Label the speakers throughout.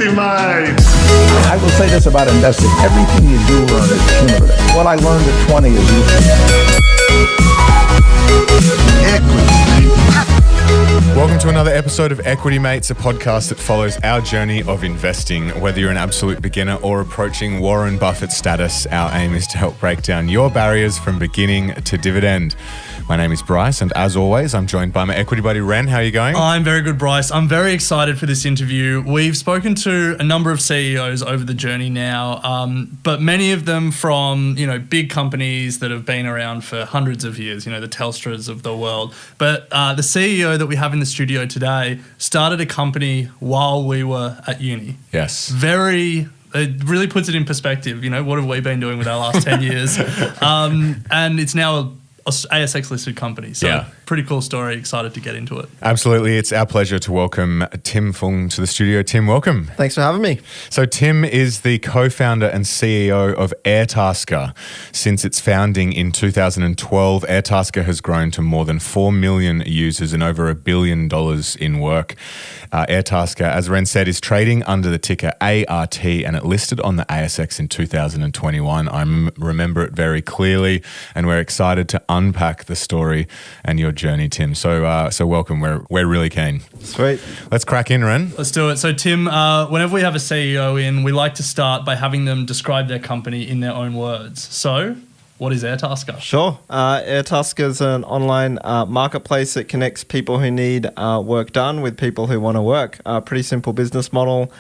Speaker 1: investing, mate.
Speaker 2: I will say this about investing. Everything you do learn is cumulative. What I learned at 20 is useful.
Speaker 3: Welcome to another episode of Equity Mates, a podcast that follows our journey of investing. Whether you're an absolute beginner or approaching Warren Buffett status, our aim is to help break down your barriers from beginning to dividend. My name is Bryce, and as always, I'm joined by my equity buddy, Ren. How are you going?
Speaker 4: I'm very good, Bryce. I'm very excited for this interview. We've spoken to a number of CEOs over the journey now, but many of them from, big companies that have been around for hundreds of years, the Telstras of the world. But the CEO that we have in the studio today started a company while we were at uni.
Speaker 3: Yes.
Speaker 4: It really puts it in perspective. What have we been doing with our last 10 years? And it's now a ASX listed company. So
Speaker 3: yeah.
Speaker 4: Pretty cool story. Excited to get into it.
Speaker 3: Absolutely. It's our pleasure to welcome Tim Fung to the studio. Tim, welcome.
Speaker 5: Thanks for having me.
Speaker 3: So Tim is the co-founder and CEO of Airtasker. Since its founding in 2012, Airtasker has grown to more than 4 million users and over $1 billion in work. Airtasker, as Ren said, is trading under the ticker ART, and it listed on the ASX in 2021. I remember it very clearly, and we're excited to unpack the story and your journey, Tim. So welcome. We're really keen.
Speaker 5: Sweet.
Speaker 3: Let's crack in, Ren.
Speaker 4: Let's do it. So Tim, whenever we have a CEO in, we like to start by having them describe their company in their own words. So what is Airtasker?
Speaker 5: Sure. Airtasker is an online marketplace that connects people who need work done with people who want to work. Pretty simple business model.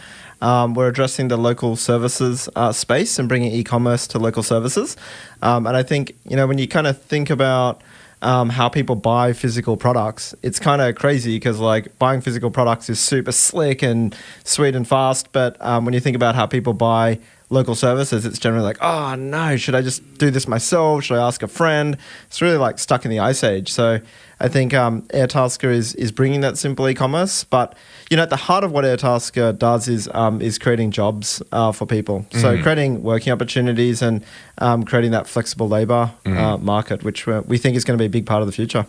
Speaker 5: We're addressing the local services space and bringing e-commerce to local services. And I think, when you kind of think about how people buy physical products, it's kind of crazy because buying physical products is super slick and sweet and fast. But when you think about how people buy local services, it's generally like, oh no, should I just do this myself? Should I ask a friend? It's really stuck in the ice age. So I think Airtasker is bringing that simple e-commerce, but at the heart of what Airtasker does is creating jobs for people. So creating working opportunities and creating that flexible labor market, which we think is going to be a big part of the future.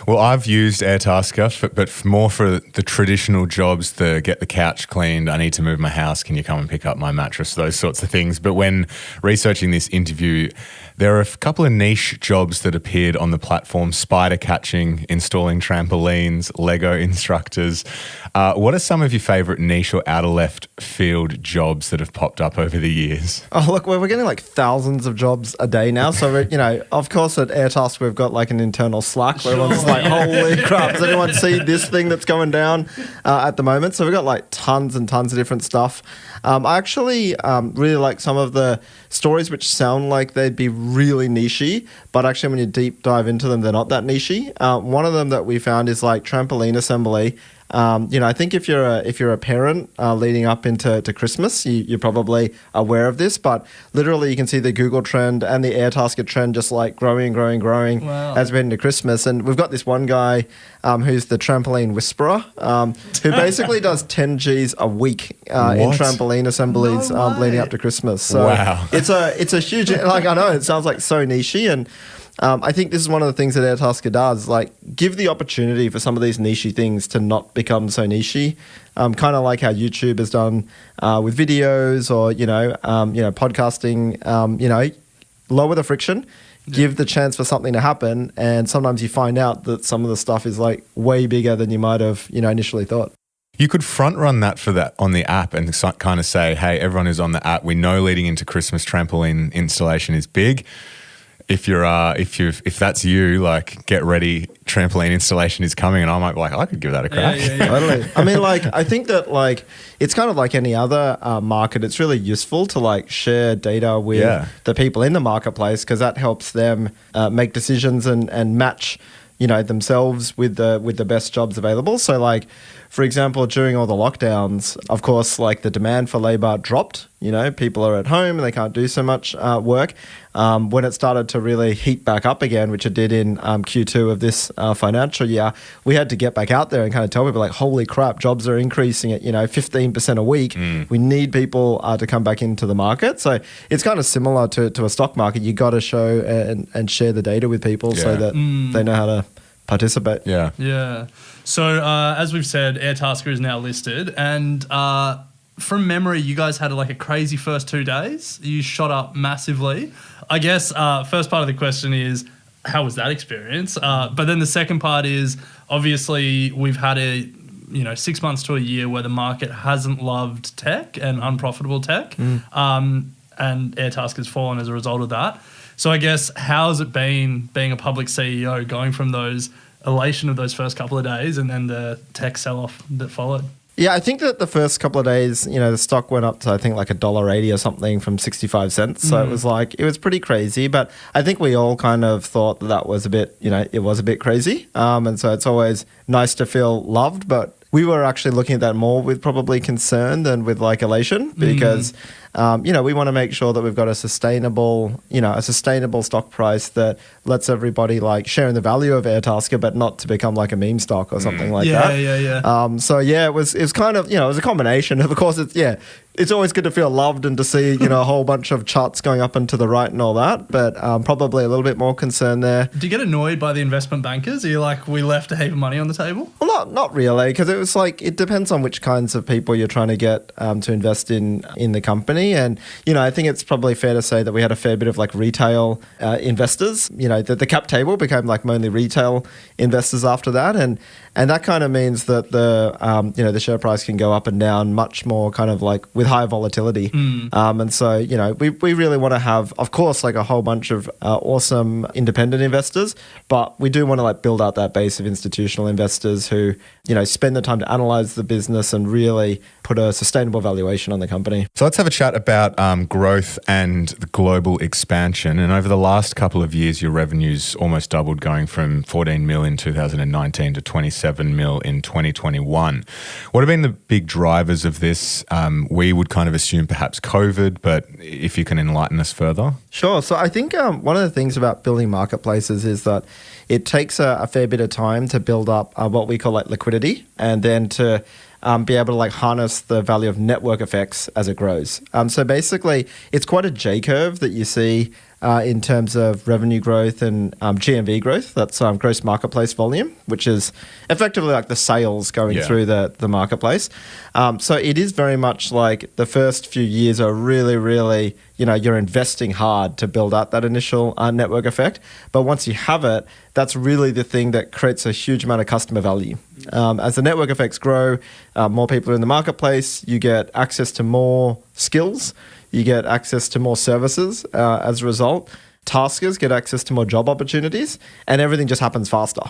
Speaker 3: Well, I've used Airtasker, but more for the traditional jobs, get the couch cleaned, I need to move my house, can you come and pick up my mattress, those sorts of things. But when researching this interview, there are a couple of niche jobs that appeared on the platform: spider catching, installing trampolines, Lego instructors. What are some of your favourite niche or outer left field jobs that have popped up over the years?
Speaker 5: Oh, look, we're getting thousands of jobs a day now. So, of course, at Airtasker, we've got an internal Slack where everyone's holy crap, does anyone see this thing that's going down at the moment? So we've got tons and tons of different stuff. I actually really like some of the stories which sound like they'd be really nichey, but actually when you deep dive into them, they're not that nichey. One of them that we found is trampoline assembly. I think if you're a parent leading up into Christmas, you're probably aware of this, but literally you can see the Google trend and the Airtasker trend just growing
Speaker 4: wow.
Speaker 5: as we head into Christmas. And we've got this one guy who's the trampoline whisperer, who basically does 10 Gs a week in trampoline assemblies leading up to Christmas. So
Speaker 3: wow.
Speaker 5: It's a huge, I know it sounds so nichey, and I think this is one of the things that Airtasker does, give the opportunity for some of these nichey things to not become so nichey. Kind of like how YouTube has done with videos or, podcasting, lower the friction, give the chance for something to happen. And sometimes you find out that some of the stuff is way bigger than you might have, initially thought.
Speaker 3: You could front run that for that on the app and kind of say, hey, everyone who's on the app, we know leading into Christmas trampoline installation is big. If that's you, get ready, trampoline installation is coming, and I might be I could give that a crack.
Speaker 5: Yeah. Totally. I mean, I think that it's kind of like any other market. It's really useful to share data with the people in the marketplace, because that helps them make decisions and match, themselves with the best jobs available. So for example, during all the lockdowns, of course, the demand for labor dropped. People are at home and they can't do so much work. When it started to really heat back up again, which it did in Q2 of this financial year, we had to get back out there and kind of tell people holy crap, jobs are increasing at 15% a week. We need people to come back into the market. So it's kind of similar to a stock market. You got to show and share the data with people so that they know how to participate.
Speaker 4: Yeah. So as we've said, Airtasker is now listed, and from memory, you guys had like a crazy first 2 days. You shot up massively. I guess first part of the question is, how was that experience? But then the second part is, obviously we've had 6 months to a year where the market hasn't loved tech and unprofitable tech, and Airtasker has fallen as a result of that. So I guess, how's it been being a public CEO, going from those elation of those first couple of days and then the tech sell-off that followed?
Speaker 5: Yeah, I think that the first couple of days, the stock went up to, I think, like $1.80 or something from 65 cents. So it was pretty crazy. But I think we all kind of thought that was a bit, it was a bit crazy. And so it's always nice to feel loved. But we were actually looking at that more with probably concern than with like elation, because we want to make sure that we've got a sustainable stock price that lets everybody like share in the value of Airtasker, but not to become like a meme stock or something like that. Yeah. It was kind of, it was a combination. Of course, it's always good to feel loved and to see, a whole bunch of charts going up and to the right and all that, but probably a little bit more concern there.
Speaker 4: Do you get annoyed by the investment bankers? Are you like, we left a heap of money on the table?
Speaker 5: Well, not really, because it was like, it depends on which kinds of people you're trying to get to invest in the company. And, I think it's probably fair to say that we had a fair bit of like retail investors, the cap table became like mainly retail investors after that. And that kind of means that the share price can go up and down much more kind of like with high volatility. And so, we really want to have, of course, like a whole bunch of awesome independent investors, but we do want to like build out that base of institutional investors who, spend the time to analyze the business and really put a sustainable valuation on the company.
Speaker 3: So let's have a chat about growth and the global expansion. And over the last couple of years, your revenues almost doubled, going from 14 mil in 2019 to 27 mil in 2021. What have been the big drivers of this? We would kind of assume perhaps COVID, but if you can enlighten us further.
Speaker 5: Sure. So I think one of the things about building marketplaces is that it takes a fair bit of time to build up what we call like liquidity, and then to be able to like harness the value of network effects as it grows. So basically, it's quite a J curve that you see in terms of revenue growth and GMV growth. That's gross marketplace volume, which is effectively like the sales going through the marketplace. So it is very much like the first few years are really, really, you're investing hard to build out that initial network effect. But once you have it, that's really the thing that creates a huge amount of customer value. As the network effects grow, more people are in the marketplace, you get access to more skills, you get access to more services as a result. Taskers get access to more job opportunities, and everything just happens faster.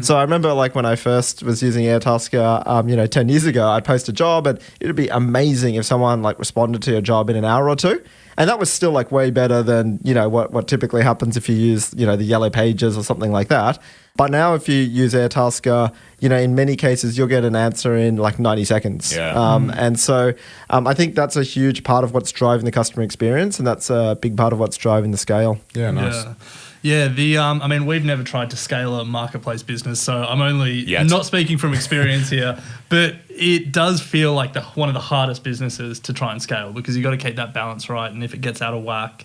Speaker 5: So I remember like when I first was using Airtasker, 10 years ago, I'd post a job and it'd be amazing if someone like responded to your job in an hour or two. And that was still like way better than, what typically happens if you use, the yellow pages or something like that. But now if you use Airtasker, in many cases, you'll get an answer in like 90 seconds. And so I think that's a huge part of what's driving the customer experience, and that's a big part of what's driving the scale.
Speaker 3: Yeah, nice.
Speaker 4: Yeah, we've never tried to scale a marketplace business, so I'm only not speaking from experience here, but it does feel like one of the hardest businesses to try and scale, because you got to keep that balance right, and if it gets out of whack,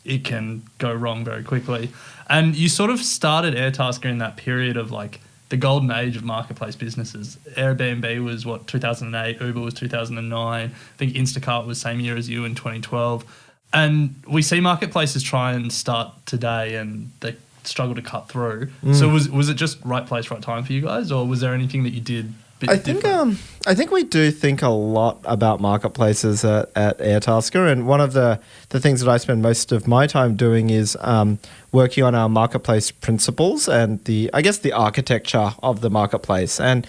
Speaker 4: it can go wrong very quickly. And you sort of started Airtasker in that period of like the golden age of marketplace businesses. Airbnb was 2008, Uber was 2009, I think Instacart was same year as you in 2012. And we see marketplaces try and start today and they struggle to cut through. So was it just right place, right time for you guys, or was there anything that you did I
Speaker 5: think we do think a lot about marketplaces at Airtasker, and one of the things that I spend most of my time doing is working on our marketplace principles and the architecture of the marketplace. And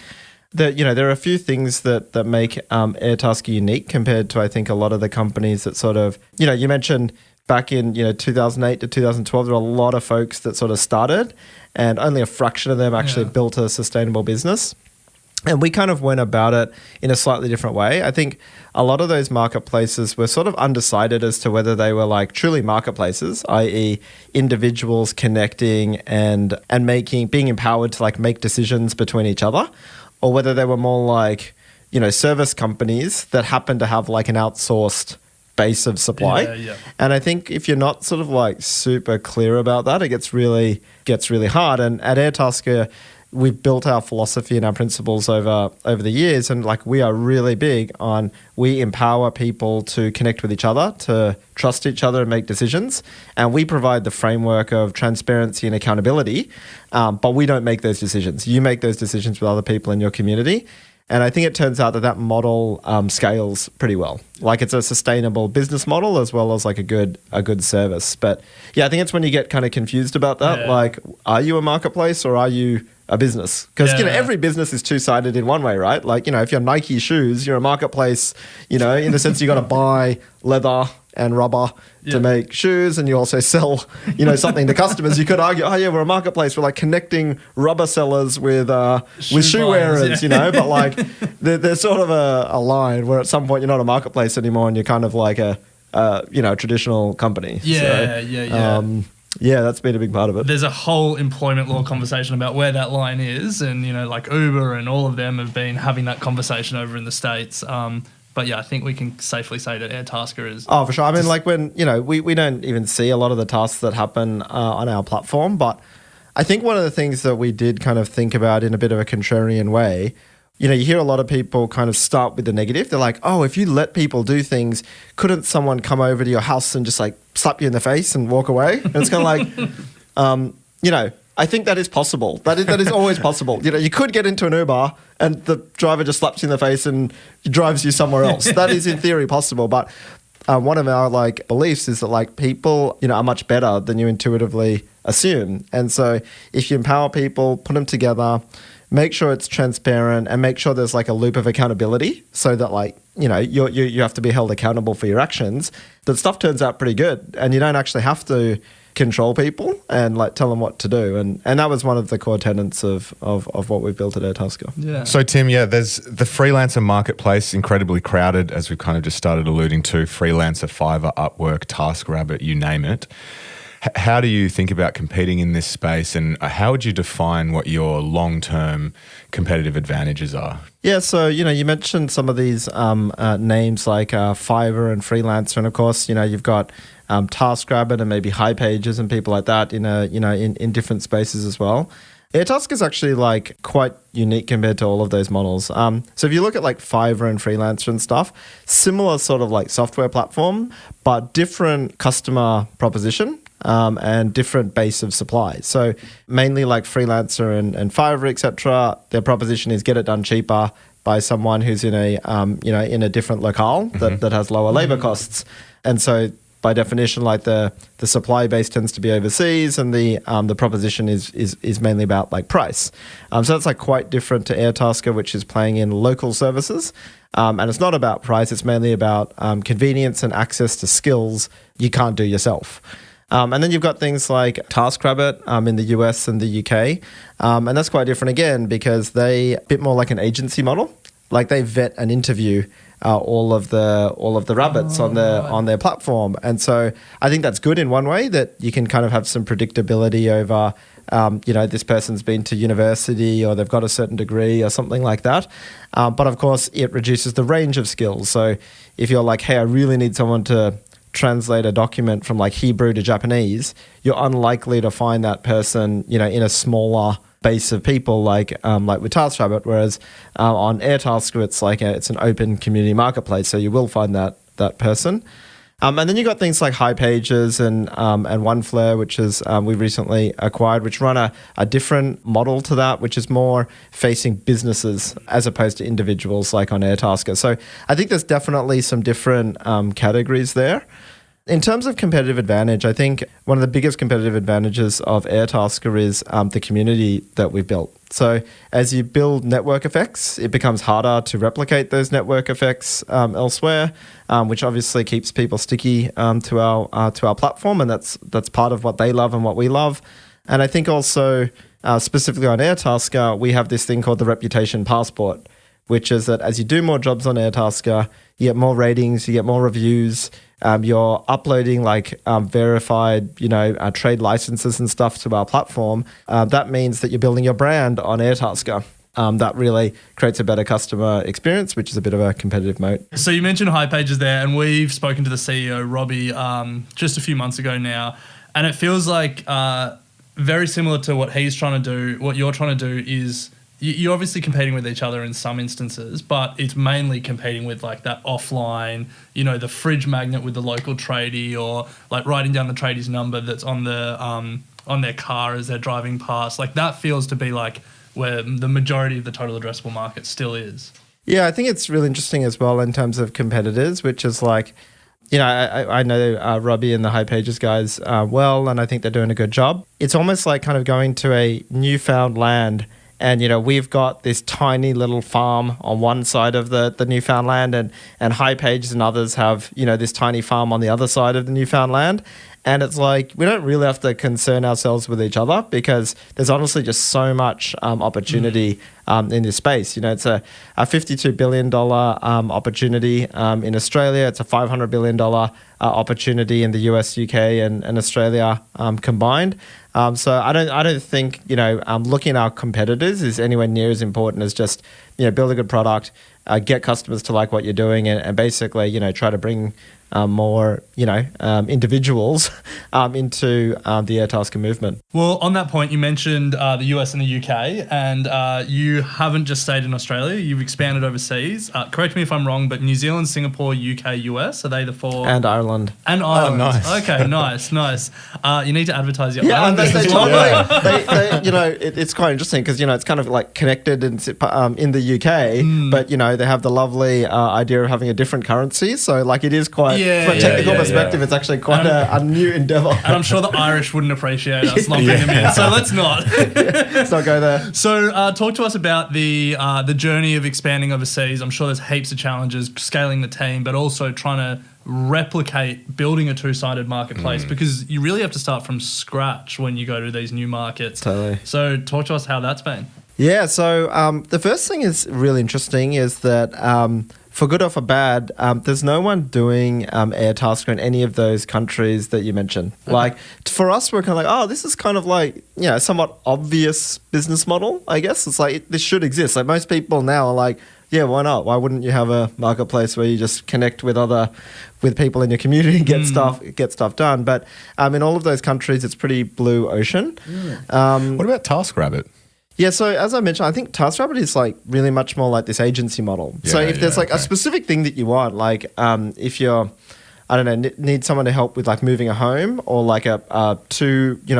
Speaker 5: there are a few things that make Airtasker unique compared to, I think, a lot of the companies that sort of, you mentioned back in 2008 to 2012, there were a lot of folks that sort of started, and only a fraction of them actually built a sustainable business. And we kind of went about it in a slightly different way. I think a lot of those marketplaces were sort of undecided as to whether they were like truly marketplaces, i.e. individuals connecting and being empowered to like make decisions between each other, or whether they were more like, service companies that happen to have like an outsourced base of supply. And I think if you're not sort of like super clear about that, it gets really hard. And at Airtasker, we've built our philosophy and our principles over the years, and like we are really big on we empower people to connect with each other, to trust each other and make decisions, and we provide the framework of transparency and accountability, but we don't make those decisions. You make those decisions with other people in your community. And I think it turns out that model scales pretty well. Like it's a sustainable business model as well as like a good service. But yeah, I think it's when you get kind of confused about that. Yeah. Like, are you a marketplace or are you a business? Because every business is two-sided in one way, right? Like, if you're Nike shoes, you're a marketplace, in the sense you got to buy leather and rubber to make shoes, and you also sell, something to customers. You could argue, we're a marketplace. We're like connecting rubber sellers with shoe wearers, but like there's sort of a line where at some point you're not a marketplace anymore, and you're kind of like a traditional company. Yeah, that's been a big part of it.
Speaker 4: There's a whole employment law conversation about where that line is, and like Uber and all of them have been having that conversation over in the States. But yeah, I think we can safely say that Airtasker is...
Speaker 5: Oh, for sure. I mean, like when, we don't even see a lot of the tasks that happen on our platform, but I think one of the things that we did kind of think about in a bit of a contrarian way, you hear a lot of people kind of start with the negative. They're like, oh, if you let people do things, couldn't someone come over to your house and just like slap you in the face and walk away? And it's kind of like, I think that is possible. That is always possible. You could get into an Uber and the driver just slaps you in the face and drives you somewhere else. That is in theory possible. But one of our like beliefs is that like people, are much better than you intuitively assume. And so if you empower people, put them together, make sure it's transparent, and make sure there's like a loop of accountability so that like, you have to be held accountable for your actions, that stuff turns out pretty good. And you don't actually have to control people and like tell them what to do. And that was one of the core tenets of what we've built at Airtasker.
Speaker 3: Yeah. So Tim, there's the freelancer marketplace, incredibly crowded, as we've kind of just started alluding to, freelancer, Fiverr, Upwork, TaskRabbit, you name it. How do you think about competing in this space, and how would you define what your long-term competitive advantages are?
Speaker 5: Yeah, so, you mentioned some of these names like Fiverr and Freelancer, and of course, you've got TaskRabbit and maybe High Pages and people like that in different spaces as well. Airtasker is actually like quite unique compared to all of those models. So if you look at like Fiverr and Freelancer and stuff, similar sort of like software platform, but different customer proposition. And different base of supply. So mainly like Freelancer and Fiverr, etc. Their proposition is get it done cheaper by someone who's in a in a different locale that has lower labor costs. And so by definition, like the supply base tends to be overseas, and the proposition is mainly about like price. So that's like quite different to Airtasker, which is playing in local services. And it's not about price; it's mainly about convenience and access to skills you can't do yourself. And then you've got things like TaskRabbit in the US and the UK. And that's quite different again because they a bit more like an agency model. Like they vet and interview all of the rabbits on their platform. And so I think that's good in one way, that you can kind of have some predictability over this person's been to university or they've got a certain degree or something like that. But of course it reduces the range of skills. So if you're like, hey, I really need someone to translate a document from like Hebrew to Japanese, you're unlikely to find that person, in a smaller base of people like with TaskRabbit. Whereas on Airtasker, it's like it's an open community marketplace, so you will find that person. And then you got things like High Pages and OneFlare, which is we recently acquired, which run a different model to that, which is more facing businesses as opposed to individuals like on Airtasker. So I think there's definitely some different categories there. In terms of competitive advantage, I think one of the biggest competitive advantages of Airtasker is the community that we've built. So as you build network effects, it becomes harder to replicate those network effects elsewhere, which obviously keeps people sticky to our platform, and that's part of what they love and what we love. And I think also specifically on Airtasker, we have this thing called the reputation passport, which is that as you do more jobs on Airtasker, you get more ratings, you get more reviews. You're uploading like verified, trade licenses and stuff to our platform. That means that you're building your brand on Airtasker. That really creates a better customer experience, which is a bit of a competitive moat.
Speaker 4: So you mentioned High Pages there, and we've spoken to the CEO, Robbie, just a few months ago now, and it feels like very similar to what he's trying to do. What you're trying to do is you're obviously competing with each other in some instances, but it's mainly competing with like that offline, the fridge magnet with the local tradie, or like writing down the tradie's number that's on their car as they're driving past. Like that feels to be like where the majority of the total addressable market still is.
Speaker 5: Yeah, I think it's really interesting as well in terms of competitors, which is like, I know Robbie and the High Pages guys well, and I think they're doing a good job. It's almost like kind of going to a newfound land, and we've got this tiny little farm on one side of the newfound land, and High Pages and others have this tiny farm on the other side of the newfound land. And it's like we don't really have to concern ourselves with each other because there's honestly just so much opportunity in this space. It's a $52 billion opportunity in Australia. It's a $500 billion opportunity in the US, UK, and Australia combined. So I don't think looking at our competitors is anywhere near as important as just build a good product, get customers to like what you're doing, and basically try to bring more individuals into the Airtasker movement.
Speaker 4: Well, on that point, you mentioned the US and the UK, and you haven't just stayed in Australia, you've expanded overseas. Correct me if I'm wrong, but New Zealand, Singapore, UK, US, are they the four?
Speaker 5: And Ireland.
Speaker 4: And Ireland.
Speaker 3: Oh, nice.
Speaker 4: Okay, nice. You need to advertise your
Speaker 5: Yeah,
Speaker 4: Ireland
Speaker 5: they
Speaker 4: business.
Speaker 5: totally. It's quite interesting because it's kind of like connected in the UK, but they have the lovely idea of having a different currency. So like it is quite, from a technical perspective, it's actually quite a new endeavor.
Speaker 4: And I'm sure the Irish wouldn't appreciate us lumping them in. So let's not.
Speaker 5: Let's not go there.
Speaker 4: So talk to us about the journey of expanding overseas. I'm sure there's heaps of challenges scaling the team, but also trying to replicate building a two-sided marketplace because you really have to start from scratch when you go to these new markets.
Speaker 5: Totally.
Speaker 4: So talk to us how that's been.
Speaker 5: Yeah, so the first thing is really interesting is that for good or for bad, there's no one doing Airtasker in any of those countries that you mentioned. Okay. Like for us, we're kind of like, this is kind of like, somewhat obvious business model, I guess. It's like this should exist. Like most people now are like, yeah, why not? Why wouldn't you have a marketplace where you just connect with people in your community and get stuff done? But in all of those countries, it's pretty blue ocean.
Speaker 3: What about TaskRabbit?
Speaker 5: Yeah, so as I mentioned, I think TaskRabbit is like really much more like this agency model.
Speaker 3: Yeah,
Speaker 5: so if there's like a specific thing that you want, like if you're, I don't know, need someone to help with like moving a home or like a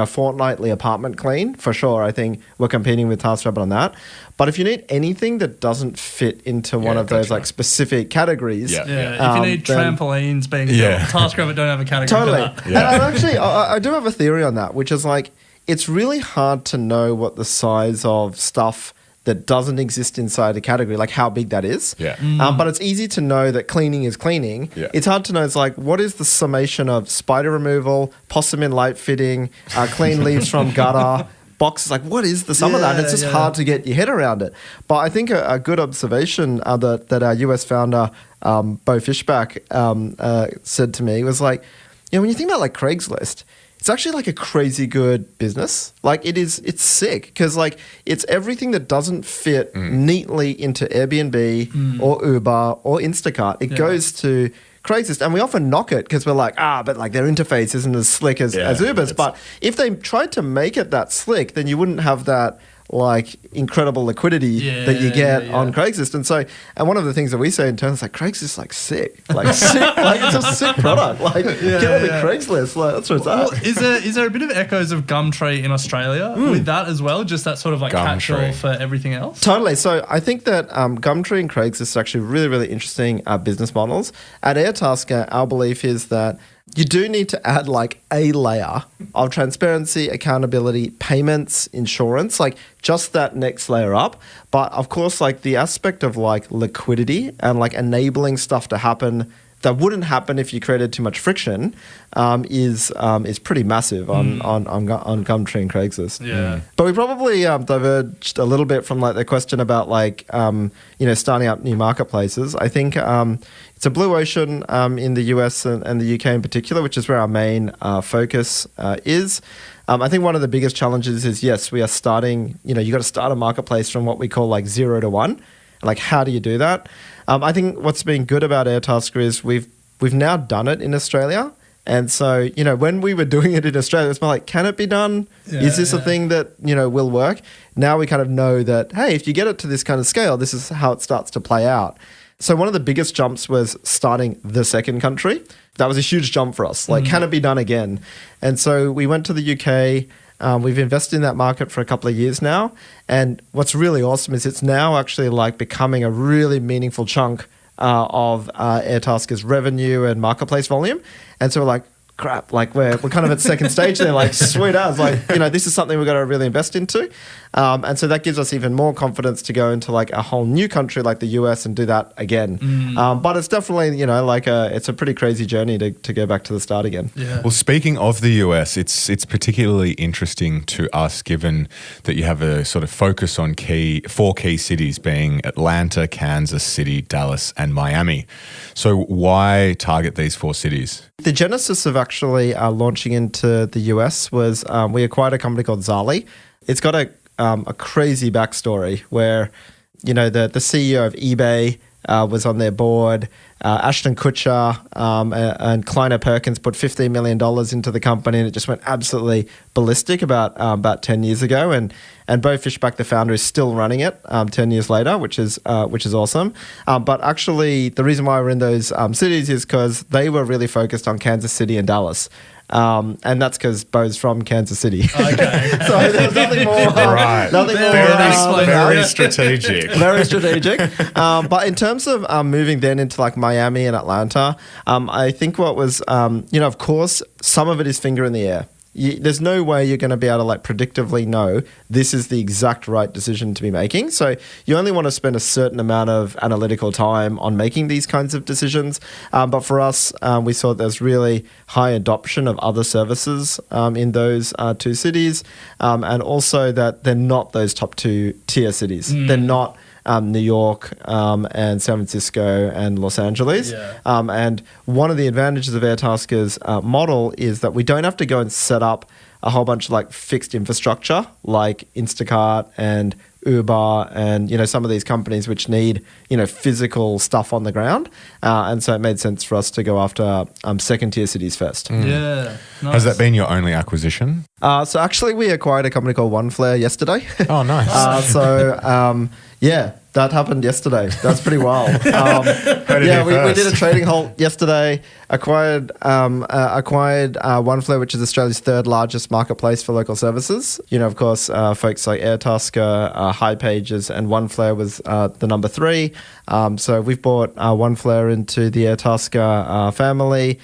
Speaker 5: fortnightly apartment clean, for sure, I think we're competing with TaskRabbit on that. But if you need anything that doesn't fit into one of those like specific categories,
Speaker 4: if you need trampolines being built, TaskRabbit don't have a category
Speaker 5: totally.
Speaker 4: for that.
Speaker 5: And actually, I do have a theory on that, which is like, it's really hard to know what the size of stuff that doesn't exist inside a category, like how big that is.
Speaker 3: Yeah.
Speaker 5: But it's easy to know that cleaning is cleaning.
Speaker 3: Yeah.
Speaker 5: It's hard to know, it's like, what is the summation of spider removal, possum in light fitting, clean leaves from gutter, boxes, like what is the sum of that? And it's just hard to get your head around it. But I think a good observation that our US founder, Bo Fishback, said to me was like, when you think about like Craigslist, it's actually like a crazy good business. Like it's sick because like it's everything that doesn't fit neatly into Airbnb or Uber or Instacart. It goes to Craigslist, and we often knock it because we're like, but like their interface isn't as slick as Uber's. But if they tried to make it that slick, then you wouldn't have that like incredible liquidity that you get on Craigslist. And one of the things that we say in terms like Craigslist is like sick, like it's a sick product. Like get on the Craigslist, like that's what it's at.
Speaker 4: Is there a bit of echoes of Gumtree in Australia with that as well? Just that sort of like catch-all for everything else?
Speaker 5: Totally. So I think that Gumtree and Craigslist are actually really, really interesting business models. At Airtasker, our belief is that you do need to add like a layer of transparency, accountability, payments, insurance, like just that next layer up. But of course, like the aspect of like liquidity and like enabling stuff to happen that wouldn't happen if you created too much friction is pretty massive on Gumtree and Craigslist.
Speaker 4: Yeah.
Speaker 5: But we probably diverged a little bit from like the question about like starting up new marketplaces. I think it's a blue ocean in the US and the UK in particular, which is where our main focus is. I think one of the biggest challenges is, yes, we are starting, you got to start a marketplace from what we call like 0 to 1. Like, how do you do that? I think what's been good about Airtasker is we've now done it in Australia. And so, when we were doing it in Australia, it's more like, can it be done? Is this a thing that, will work? Now we kind of know that, hey, if you get it to this kind of scale, this is how it starts to play out. So one of the biggest jumps was starting the second country. That was a huge jump for us. Like, can it be done again? And so we went to the UK. We've invested in that market for a couple of years now. And what's really awesome is it's now actually like becoming a really meaningful chunk of Airtasker's revenue and marketplace volume. And so we're like, crap, like we're kind of at second stage there, like sweet as, like, this is something we've got to really invest into. And so that gives us even more confidence to go into like a whole new country like the US and do that again. But it's definitely, it's a pretty crazy journey to go back to the start again.
Speaker 4: Yeah.
Speaker 3: Well, speaking of the US, it's particularly interesting to us given that you have a sort of focus on four key cities being Atlanta, Kansas City, Dallas, and Miami. So why target these four cities?
Speaker 5: The genesis of actually launching into the US was we acquired a company called Zali. It's got a crazy backstory where, the CEO of eBay was on their board. Ashton Kutcher and Kleiner Perkins put $15 million into the company, and it just went absolutely ballistic about 10 years ago. And Bo Fishback, the founder, is still running it 10 years later, which is awesome. But actually, the reason why we're in those cities is because they were really focused on Kansas City and Dallas. And that's because Bo's from Kansas City.
Speaker 4: Okay.
Speaker 5: So there's nothing more.
Speaker 3: Right. Very strategic.
Speaker 5: Very strategic. But in terms of moving then into like Miami and Atlanta, I think what was, of course, some of it is finger in the air. There's no way you're going to be able to like predictively know this is the exact right decision to be making. So you only want to spend a certain amount of analytical time on making these kinds of decisions. But for us, we saw there's really high adoption of other services in those two cities, and also that they're not those top two tier cities. They're not New York and San Francisco and Los Angeles.
Speaker 4: Yeah.
Speaker 5: And one of the advantages of Airtasker's model is that we don't have to go and set up a whole bunch of like fixed infrastructure like Instacart and Uber and, some of these companies which need, physical stuff on the ground. And so it made sense for us to go after second tier cities first.
Speaker 4: Yeah. Nice.
Speaker 3: Has that been your only acquisition?
Speaker 5: So actually we acquired a company called OneFlare yesterday.
Speaker 3: Oh, nice.
Speaker 5: Yeah, that happened yesterday. That's pretty wild.
Speaker 3: We
Speaker 5: did a trading halt yesterday. Acquired OneFlare, which is Australia's third largest marketplace for local services. Of course, folks like Airtasker, HighPages, and OneFlare was the number 3. So we've brought OneFlare into the Airtasker family.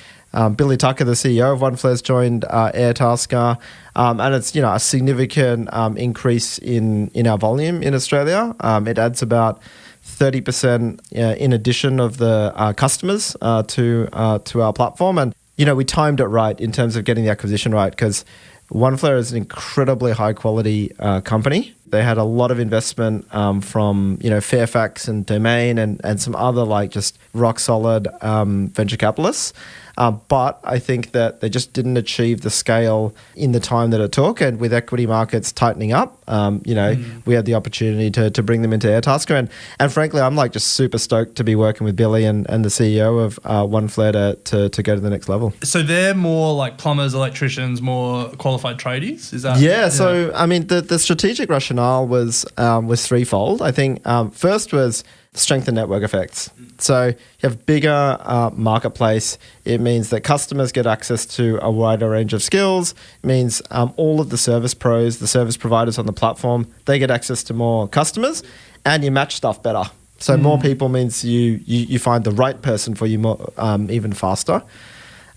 Speaker 5: Billy Tucker, the CEO of OneFlare, has joined Airtasker, and it's a significant increase in our volume in Australia. It adds about 30% in addition of the customers to our platform, and we timed it right in terms of getting the acquisition right because OneFlare is an incredibly high quality company. They had a lot of investment from Fairfax and Domain and some other like just rock solid venture capitalists. But I think that they just didn't achieve the scale in the time that it took. And with equity markets tightening up, we had the opportunity to bring them into Airtasker. And frankly, I'm like just super stoked to be working with Billy and the CEO of OneFlare to go to the next level.
Speaker 4: So they're more like plumbers, electricians, more qualified tradies? Is that?
Speaker 5: Yeah. So, I mean, the strategic rationale was threefold. I think first was strength and network effects. So you have bigger marketplace. It means that customers get access to a wider range of skills. It means all of the service pros, the service providers on the platform, they get access to more customers, and you match stuff better. So more people means you find the right person for you more even faster.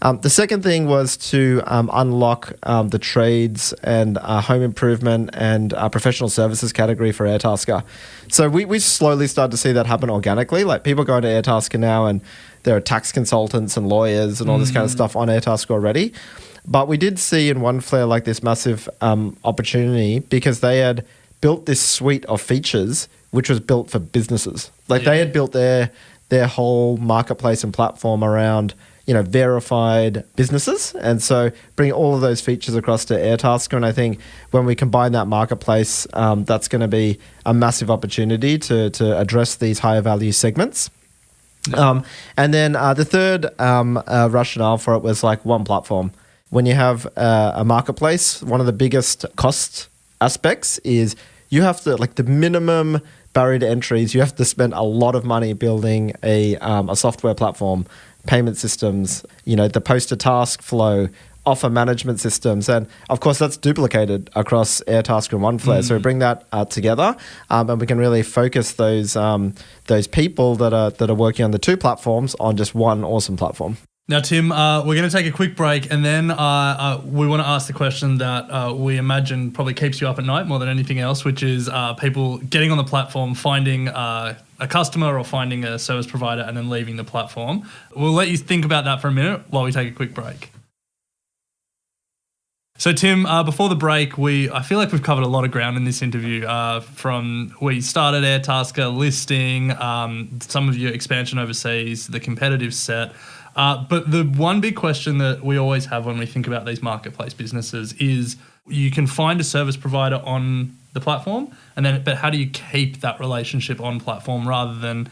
Speaker 5: The second thing was to unlock the trades and home improvement and professional services category for Airtasker. So we slowly started to see that happen organically. Like people go into Airtasker now and there are tax consultants and lawyers and all this kind of stuff on Airtasker already. But we did see in OneFlare like this massive opportunity because they had built this suite of features which was built for businesses. Like they had built their whole marketplace and platform around verified businesses. And so bring all of those features across to Airtasker. And I think when we combine that marketplace, that's going to be a massive opportunity to address these higher value segments. And then the third rationale for it was like one platform. When you have a marketplace, one of the biggest cost aspects is you have to, like the minimum barrier to entry is you have to spend a lot of money building a software platform, payment systems, the post-to-task flow, offer management systems. And of course, that's duplicated across Airtasker and OneFlare. So we bring that together and we can really focus those people that are working on the two platforms on just one awesome platform.
Speaker 4: Now, Tim, we're going to take a quick break and then we want to ask the question that we imagine probably keeps you up at night more than anything else, which is people getting on the platform, finding a customer or finding a service provider and then leaving the platform. We'll let you think about that for a minute while we take a quick break. So, Tim, before the break, I feel like we've covered a lot of ground in this interview, from we started Airtasker, listing, some of your expansion overseas, the competitive set. But the one big question that we always have when we think about these marketplace businesses is you can find a service provider on the platform, but how do you keep that relationship on platform rather than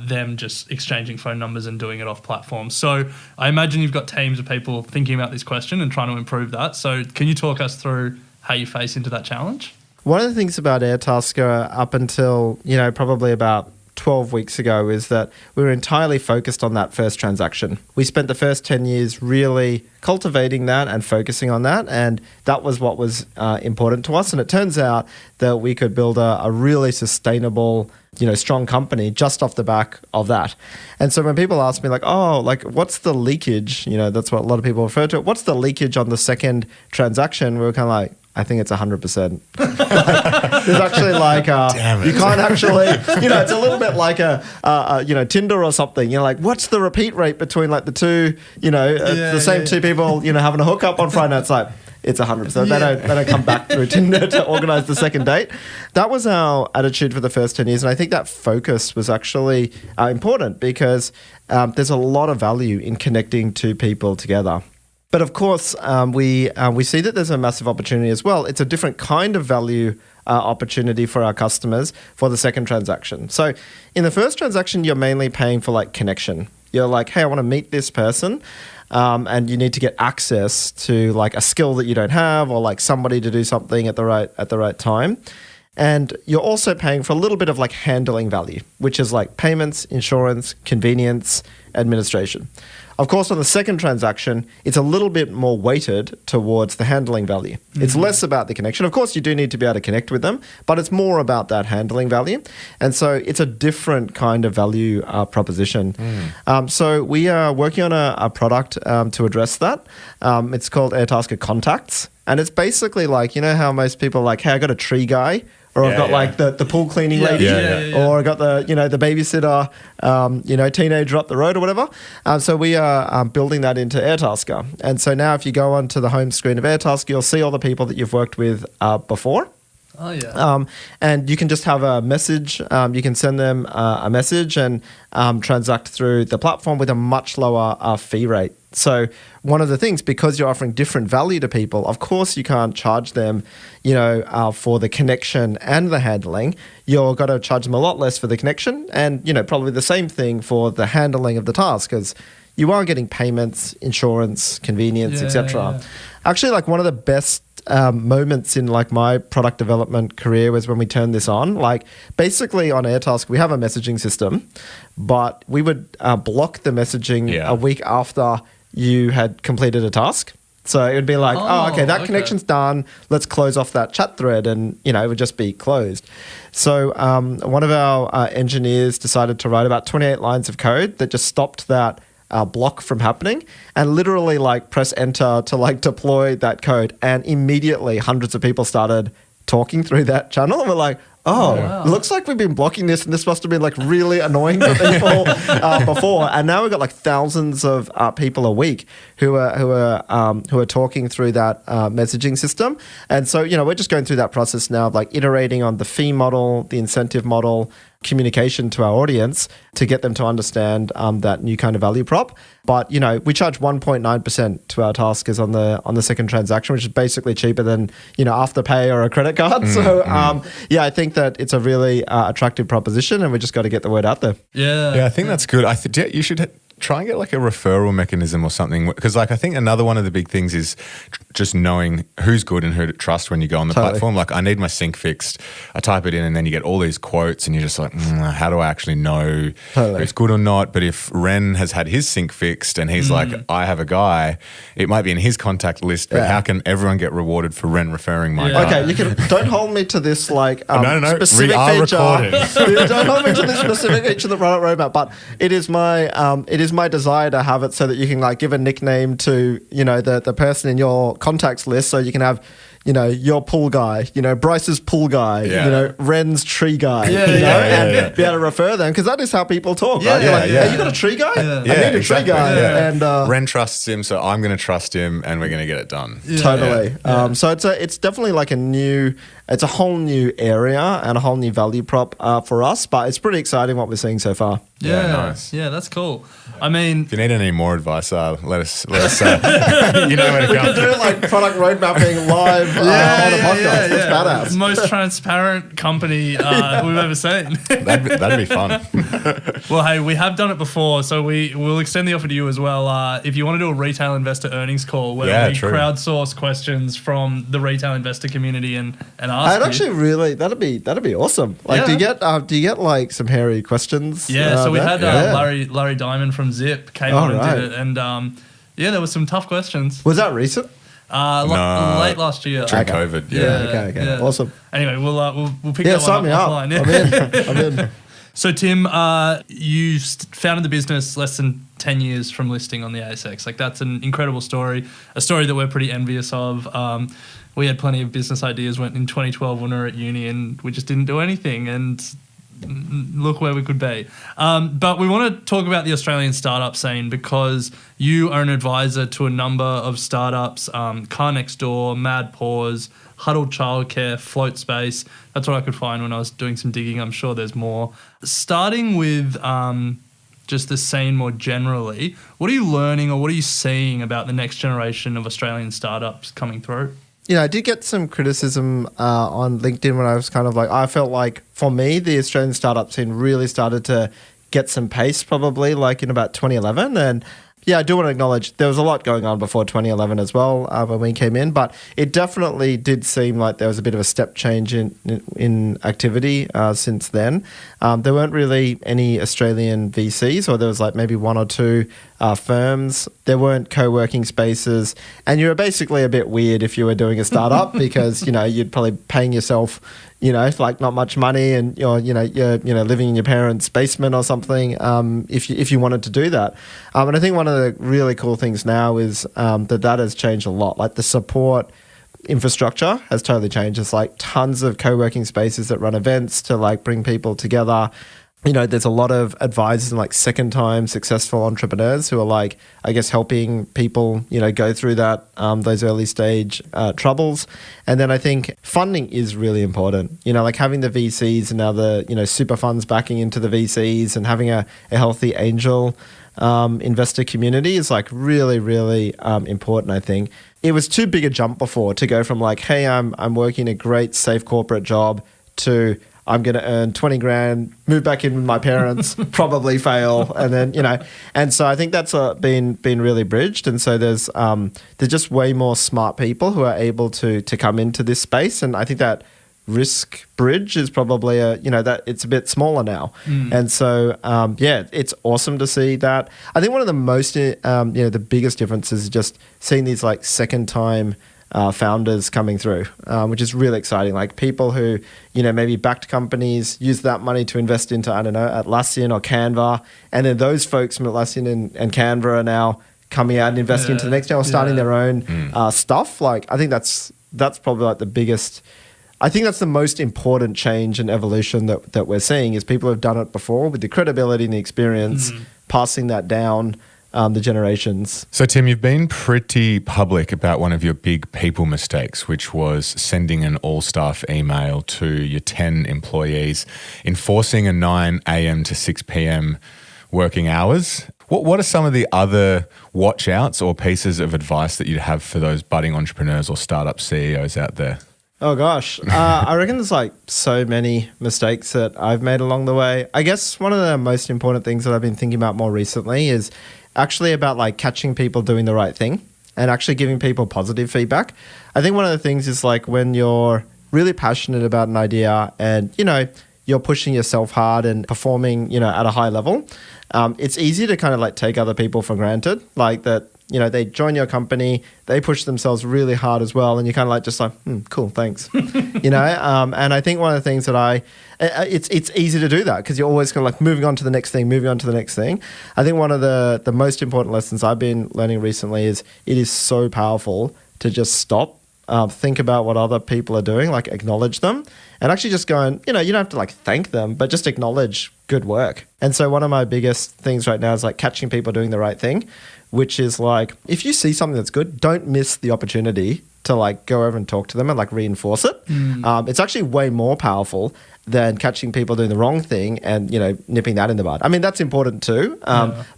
Speaker 4: them just exchanging phone numbers and doing it off platform? So I imagine you've got teams of people thinking about this question and trying to improve that. So can you talk us through how you face into that challenge?
Speaker 5: One of the things about Airtasker up until, probably about 12 weeks ago is that we were entirely focused on that first transaction. We spent the first 10 years really cultivating that and focusing on that, and that was what was important to us. And it turns out that we could build a really sustainable, strong company just off the back of that. And so when people ask me what's the leakage? That's what a lot of people refer to it. What's the leakage on the second transaction? We were kind of like, I think it's 100%. There's actually you can't actually, it's a little bit like a Tinder or something. What's the repeat rate between the two, the same two people, having a hookup on Friday night? It's like, it's 100%. They don't come back through Tinder to organize the second date. That was our attitude for the first 10 years. And I think that focus was actually important because there's a lot of value in connecting two people together. But of course, we see that there's a massive opportunity as well. It's a different kind of value opportunity for our customers for the second transaction. So in the first transaction, you're mainly paying for connection. You're like, hey, I want to meet this person. And you need to get access to a skill that you don't have or somebody to do something at the right time. And you're also paying for a little bit of handling value, which is payments, insurance, convenience, administration. Of course, on the second transaction, it's a little bit more weighted towards the handling value. Mm-hmm. It's less about the connection. Of course, you do need to be able to connect with them, but it's more about that handling value. And so it's a different kind of value proposition. So we are working on a product to address that. It's called Airtasker Contacts. And it's basically how most people are hey, I got a tree guy. Or I've got the pool cleaning lady, or I got the babysitter, teenager up the road or whatever. So we are building that into Airtasker. And so now if you go onto the home screen of Airtasker, you'll see all the people that you've worked with before.
Speaker 4: Oh, yeah.
Speaker 5: And you can just have a message. You can send them a message and transact through the platform with a much lower fee rate. So one of the things, because you're offering different value to people, of course you can't charge them, for the connection and the handling. You're got to charge them a lot less for the connection and, probably the same thing for the handling of the task because you are getting payments, insurance, convenience, etc. Yeah. Actually, one of the best moments in my product development career was when we turned this on. Basically on Airtasker, we have a messaging system, but we would block the messaging a week after you had completed a task. So it would be that connection's done. Let's close off that chat thread and, it would just be closed. So one of our engineers decided to write about 28 lines of code that just stopped that block from happening and literally press enter to deploy that code. And immediately hundreds of people started talking through that channel and we're like, it looks like we've been blocking this and this must have been really annoying for people before. And now we've got thousands of people a week who are talking through that messaging system. And so, we're just going through that process now of iterating on the fee model, the incentive model, communication to our audience to get them to understand that new kind of value prop. But, you know, we charge 1.9% to our taskers on the second transaction, which is basically cheaper than, you know, Afterpay or a credit card. Yeah, I think that it's a really attractive proposition, and we just got to get the word out there.
Speaker 3: Yeah, I think that's good. I think you should try and get like a referral mechanism or something, because like I think another one of the big things is just knowing who's good and who to trust when you go on the platform. Like, I need my sync fixed. I type it in and then you get all these quotes and you're just like, how do I actually know if it's good or not? But if Ren has had his sync fixed and he's like, I have a guy, it might be in his contact list, but how can everyone get rewarded for Ren referring my guy?
Speaker 5: Okay, you can don't hold me to this like
Speaker 3: no,
Speaker 5: specific
Speaker 3: we are
Speaker 5: feature.
Speaker 3: recording.
Speaker 5: Don't hold me to this specific feature of the product roadmap, but it is my desire to have it so that you can like give a nickname to, you know, the person in your contacts list, so you can have, you know, your pool guy, you know, Bryce's pool guy, you know, Ren's tree guy, and be able to refer them, because that is how people talk, right? You're like, hey, you got a tree guy? I need a tree guy. And
Speaker 3: Ren trusts him, so I'm going to trust him, and we're going to get it done.
Speaker 5: Totally. So it's definitely like it's a whole new area and a whole new value prop for us, but it's pretty exciting what we're seeing so far.
Speaker 4: Yeah,
Speaker 3: nice.
Speaker 4: Yeah, that's cool. I mean,
Speaker 3: if you need any more advice, let us you know where to
Speaker 5: We
Speaker 3: come.
Speaker 5: can do like product road mapping live on a podcast. That's badass.
Speaker 4: Most transparent company we've ever seen.
Speaker 3: That'd be fun.
Speaker 4: Well, hey, we have done it before, so will extend the offer to you as well. If you want to do a retail investor earnings call where we crowdsource questions from the retail investor community and ask
Speaker 5: I'd actually really that'd be awesome. Like, do you get like some hairy questions?
Speaker 4: Yeah, so we had Larry Diamond from Zip came on and did it, and there were some tough questions.
Speaker 5: Was that recent?
Speaker 4: Late last year.
Speaker 3: During COVID.
Speaker 5: Okay. Awesome.
Speaker 4: Anyway, we'll pick that one up offline.
Speaker 5: I'm in.
Speaker 4: So Tim, you founded the business less than 10 years from listing on the ASX. Like, that's an incredible story, a story that we're pretty envious of. We had plenty of business ideas in 2012 when we were at uni, and we just didn't do anything, and look where we could be. But we want to talk about the Australian startup scene, because you are an advisor to a number of startups, Car Next Door, Mad Paws, Huddle Childcare, Float Space. That's what I could find when I was doing some digging. I'm sure there's more. Starting with just the scene more generally, what are you learning or what are you seeing about the next generation of Australian startups coming through?
Speaker 5: You know, I did get some criticism on LinkedIn when I was kind of like, I felt like for me, the Australian startup scene really started to get some pace probably like in about 2011. And yeah, I do want to acknowledge there was a lot going on before 2011 as well when we came in, but it definitely did seem like there was a bit of a step change in activity since then. There weren't really any Australian VCs, or there was like maybe one or two firms. There weren't co-working spaces, and you were basically a bit weird if you were doing a startup because, you know, you'd probably paying yourself, you know, like not much money, and you're living in your parents' basement or something. If you wanted to do that, and I think one of the really cool things now is that has changed a lot. Like, the support infrastructure has totally changed. It's like tons of co-working spaces that run events to like bring people together. You know, there's a lot of advisors and like second-time successful entrepreneurs who are like, I guess, helping people, you know, go through that those early stage troubles. And then I think funding is really important. You know, like having the VCs and now the, you know, super funds backing into the VCs and having a healthy angel investor community is like really, really important, I think. It was too big a jump before to go from like, hey, I'm working a great safe corporate job to I'm going to earn 20 grand, move back in with my parents, probably fail. And then, you know, and so I think that's been really bridged. And so there's just way more smart people who are able to come into this space. And I think that risk bridge is probably that it's a bit smaller now. And so, it's awesome to see that. I think one of the most, the biggest differences is just seeing these like second time founders coming through, which is really exciting. Like people who, you know, maybe backed companies, use that money to invest into, I don't know, Atlassian or Canva. And then those folks from Atlassian and Canva are now coming out and investing into the next or starting their own stuff. Like, I think that's probably like the biggest, I think that's the most important change and evolution that we're seeing is people who have done it before with the credibility and the experience, passing that down the generations.
Speaker 3: So, Tim, you've been pretty public about one of your big people mistakes, which was sending an all-staff email to your 10 employees, enforcing a 9 a.m. to 6 p.m. working hours. What are some of the other watch-outs or pieces of advice that you'd have for those budding entrepreneurs or startup CEOs out there?
Speaker 5: Oh gosh, I reckon there's like so many mistakes that I've made along the way. I guess one of the most important things that I've been thinking about more recently is actually about like catching people doing the right thing and actually giving people positive feedback. I think one of the things is like when you're really passionate about an idea and, you know, you're pushing yourself hard and performing, you know, at a high level, it's easy to kind of like take other people for granted, like that. You know, they join your company, they push themselves really hard as well, and you're kind of like just like, cool, thanks. You know, and I think one of the things that it's easy to do that because you're always kind of like moving on to the next thing. I think one of the most important lessons I've been learning recently is it is so powerful to just stop, think about what other people are doing, like acknowledge them, and actually just go and, you know, you don't have to like thank them, but just acknowledge good work. And so one of my biggest things right now is like catching people doing the right thing, which is like, if you see something that's good, don't miss the opportunity to like go over and talk to them and like reinforce it. It's actually way more powerful than catching people doing the wrong thing and, you know, nipping that in the bud. I mean, that's important too.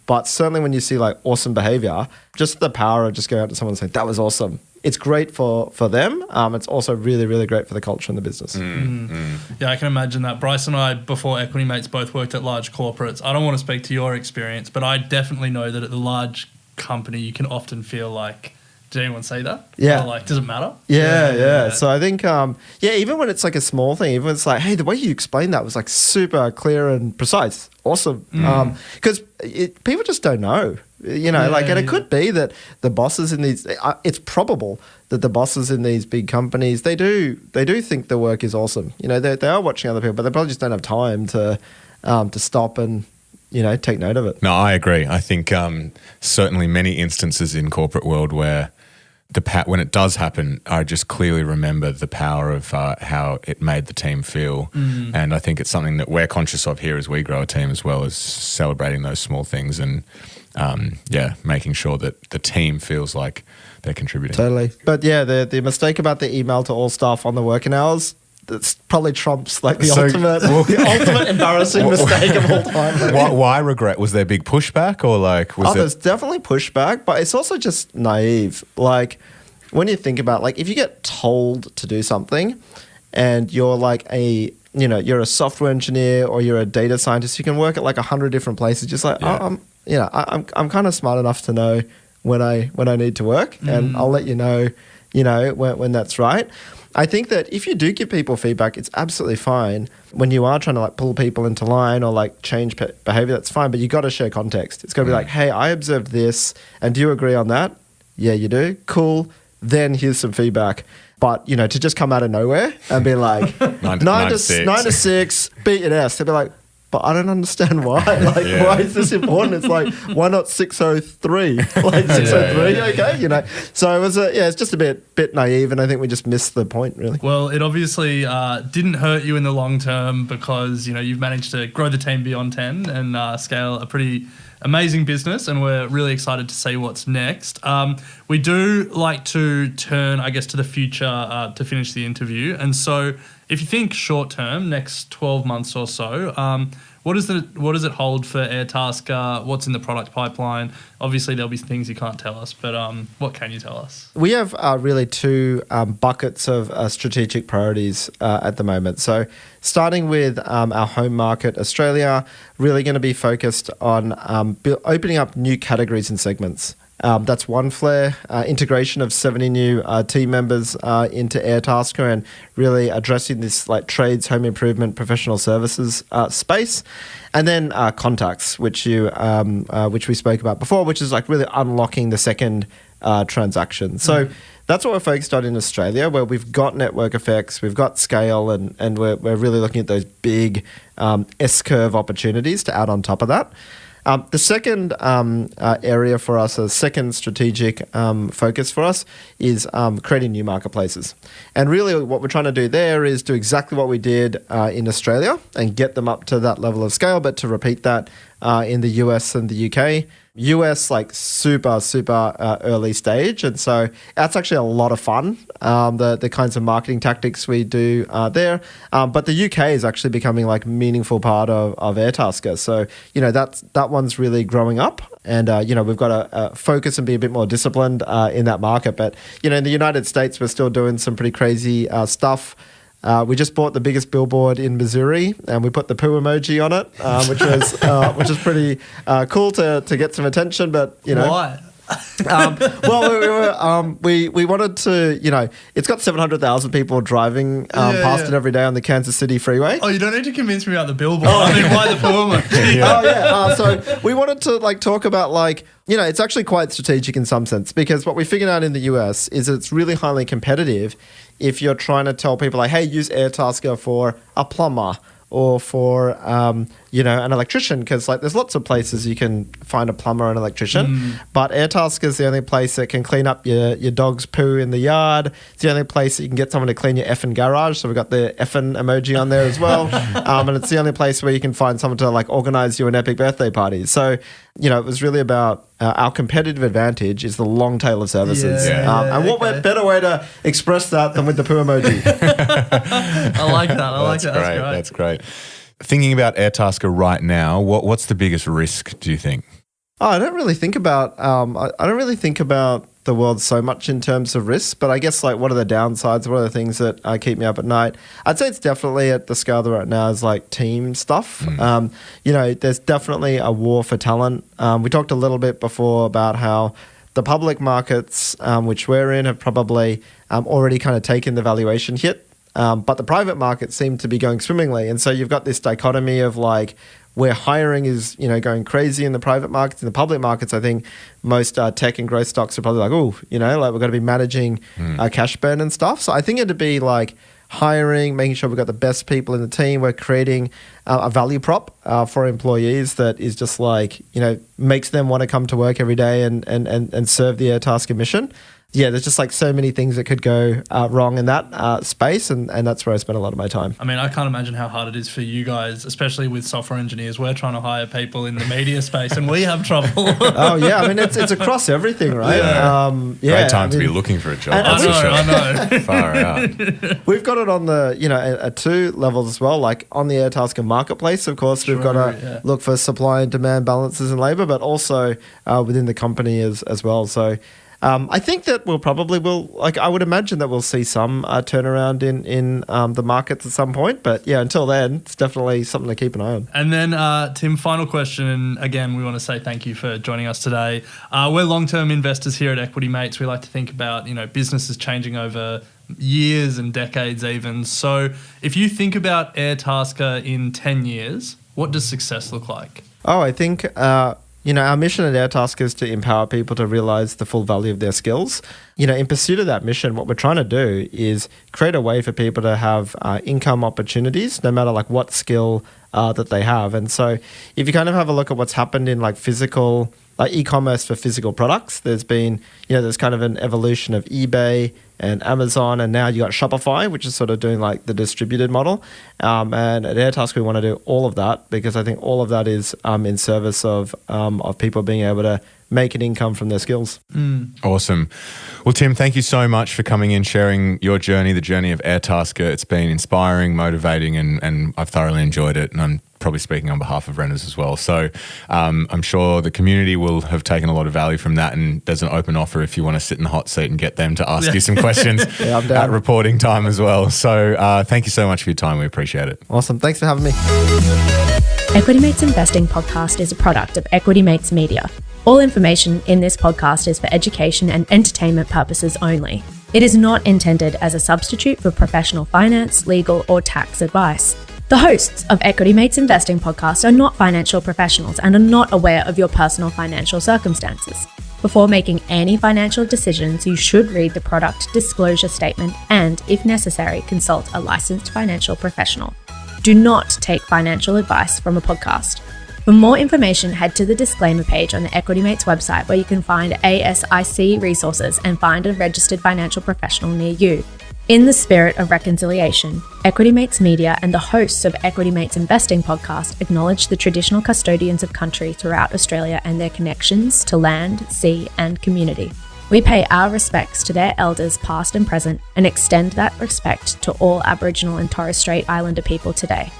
Speaker 5: But certainly when you see like awesome behavior, just the power of just going out to someone and saying, that was awesome. It's great for them. It's also really, really great for the culture and the business.
Speaker 4: Yeah, I can imagine that. Bryce and I, before Equity Mates, both worked at large corporates. I don't want to speak to your experience, but I definitely know that at the large company, you can often feel like, did anyone say that?
Speaker 5: Yeah.
Speaker 4: Or like, does it matter?
Speaker 5: Yeah. So I think, even when it's like a small thing, even when it's like, hey, the way you explained that was like super clear and precise. Awesome. Because people just don't know, you know, and it could be that the bosses in these, it's probable that the bosses in these big companies, they do think the work is awesome. You know, they are watching other people, but they probably just don't have time to stop and, you know, take note of it.
Speaker 3: No, I agree. I think certainly many instances in corporate world where when it does happen, I just clearly remember the power of how it made the team feel. And I think it's something that we're conscious of here as we grow a team, as well as celebrating those small things and, making sure that the team feels like they're contributing.
Speaker 5: Totally. But yeah, the mistake about the email to all staff on the working hours, that's probably trumps like the ultimate embarrassing mistake of all time.
Speaker 3: Why regret? Was there big pushback or like was
Speaker 5: there's definitely pushback, but it's also just naive. Like when you think about like if you get told to do something and you're like you're a software engineer or you're a data scientist, you can work at like 100 different places. Just like I'm kind of smart enough to know when I need to work, and I'll let you know when that's right. I think that if you do give people feedback, it's absolutely fine. When you are trying to like pull people into line or like change behavior, that's fine. But you got to share context. It's got to be like, hey, I observed this, and do you agree on that? Yeah, you do. Cool. Then here's some feedback. But you know, to just come out of nowhere and be like 9 to 6, beat your ass. They'd be like, but I don't understand why. Like, why is this important? It's like, why not 6:03? Like 6:03, okay, you know. So it was it's just a bit naive, and I think we just missed the point, really.
Speaker 4: Well, it obviously didn't hurt you in the long term because you know you've managed to grow the team beyond 10 and scale a pretty amazing business, and we're really excited to see what's next. We do like to turn, I guess, to the future to finish the interview, and so if you think short term, next 12 months or so, what does it hold for Airtasker? What's in the product pipeline? Obviously, there'll be things you can't tell us, but what can you tell us?
Speaker 5: We have really two buckets of strategic priorities at the moment. So starting with our home market, Australia, really going to be focused on opening up new categories and segments. That's one flare, integration of 70 new team members into Airtasker and really addressing this like trades, home improvement, professional services space. And then contacts, which we spoke about before, which is like really unlocking the second transaction. So that's what we're focused on in Australia, where we've got network effects, we've got scale, and we're really looking at those big S-curve opportunities to add on top of that. The second area for us, a second strategic focus for us, is creating new marketplaces. And really what we're trying to do there is do exactly what we did in Australia and get them up to that level of scale, but to repeat that in the US and the UK. US, like super early stage. And so that's actually a lot of fun, the kinds of marketing tactics we do there. But the UK is actually becoming like meaningful part of Airtasker. So, that one's really growing up. And, we've got to focus and be a bit more disciplined in that market. But, in the United States, we're still doing some pretty crazy stuff. We just bought the biggest billboard in Missouri, and we put the poo emoji on it, which was pretty cool to get some attention. But
Speaker 4: Why?
Speaker 5: We wanted to, it's got 700,000 people driving past it every day on the Kansas City freeway.
Speaker 4: Oh, you don't need to convince me about the billboard. I mean, why the poo emoji?
Speaker 5: So we wanted to talk about it's actually quite strategic in some sense, because what we figured out in the US is it's really highly competitive if you're trying to tell people hey, use Airtasker for a plumber or for an electrician, because there's lots of places you can find a plumber and electrician, but Airtasker is the only place that can clean up your dog's poo in the yard. It's the only place that you can get someone to clean your effing garage, so we've got the effing emoji on there as well. And it's the only place where you can find someone to organize you an epic birthday party. So it was really about our competitive advantage is the long tail of services. And what better way to express that than with the poo emoji?
Speaker 4: I like that.
Speaker 3: That's great. Thinking about Airtasker right now, what's the biggest risk, do you think?
Speaker 5: I don't really think about the world so much in terms of risks, but I guess what are the downsides? What are the things that keep me up at night? I'd say it's definitely at the scale they're at now is team stuff. There's definitely a war for talent. We talked a little bit before about how the public markets, which we're in, have probably already kind of taken the valuation hit. But the private markets seem to be going swimmingly. And so you've got this dichotomy of where hiring is, going crazy in the private markets. In the public markets, I think most tech and growth stocks are probably we've got to be managing cash burn and stuff. So I think it'd be hiring, making sure we've got the best people in the team. We're creating a value prop for employees that is just makes them want to come to work every day and serve the Airtasker mission. Yeah, there's just so many things that could go wrong in that space, and that's where I spend a lot of my time.
Speaker 4: I mean, I can't imagine how hard it is for you guys, especially with software engineers. We're trying to hire people in the media space, and we have trouble.
Speaker 5: Oh yeah, I mean it's across everything, right?
Speaker 3: Great time to be looking for a job.
Speaker 4: I know.
Speaker 3: Far out.
Speaker 5: We've got it on the at two levels as well. On the Airtasker marketplace, of course, we've got to look for supply and demand balances in labor, but also within the company as well. So. I think that I would imagine that we'll see some turnaround in the markets at some point. But yeah, until then, it's definitely something to keep an eye on.
Speaker 4: And then, Tim, final question. And again, we want to say thank you for joining us today. We're long-term investors here at Equity Mates. We like to think about, businesses changing over years and decades even. So if you think about Airtasker in 10 years, what does success look like?
Speaker 5: Oh, I think... our mission at Airtasker is to empower people to realize the full value of their skills. In pursuit of that mission, what we're trying to do is create a way for people to have income opportunities, no matter what skill that they have. And so if you kind of have a look at what's happened in physical, e-commerce for physical products, there's been, there's kind of an evolution of eBay and Amazon, and now you got Shopify, which is sort of doing the distributed model. And at Airtasker, we want to do all of that because I think all of that is in service of people being able to make an income from their skills.
Speaker 3: Awesome. Well, Tim, thank you so much for coming in, sharing your journey, the journey of Airtasker. It's been inspiring, motivating, and I've thoroughly enjoyed it. And I'm probably speaking on behalf of renters as well. So I'm sure the community will have taken a lot of value from that. And there's an open offer if you want to sit in the hot seat and get them to ask you some questions at reporting time as well. So thank you so much for your time. We appreciate it.
Speaker 5: Awesome. Thanks for having me.
Speaker 1: Equity Mates Investing Podcast is a product of Equity Mates Media. All information in this podcast is for education and entertainment purposes only. It is not intended as a substitute for professional finance, legal, or tax advice. The hosts of Equity Mates Investing Podcast are not financial professionals and are not aware of your personal financial circumstances. Before making any financial decisions, you should read the product disclosure statement and, if necessary, consult a licensed financial professional. Do not take financial advice from a podcast. For more information, head to the disclaimer page on the Equity Mates website where you can find ASIC resources and find a registered financial professional near you. In the spirit of reconciliation, Equity Mates Media and the hosts of Equity Mates Investing podcast acknowledge the traditional custodians of country throughout Australia and their connections to land, sea, and community. We pay our respects to their elders past and present and extend that respect to all Aboriginal and Torres Strait Islander people today.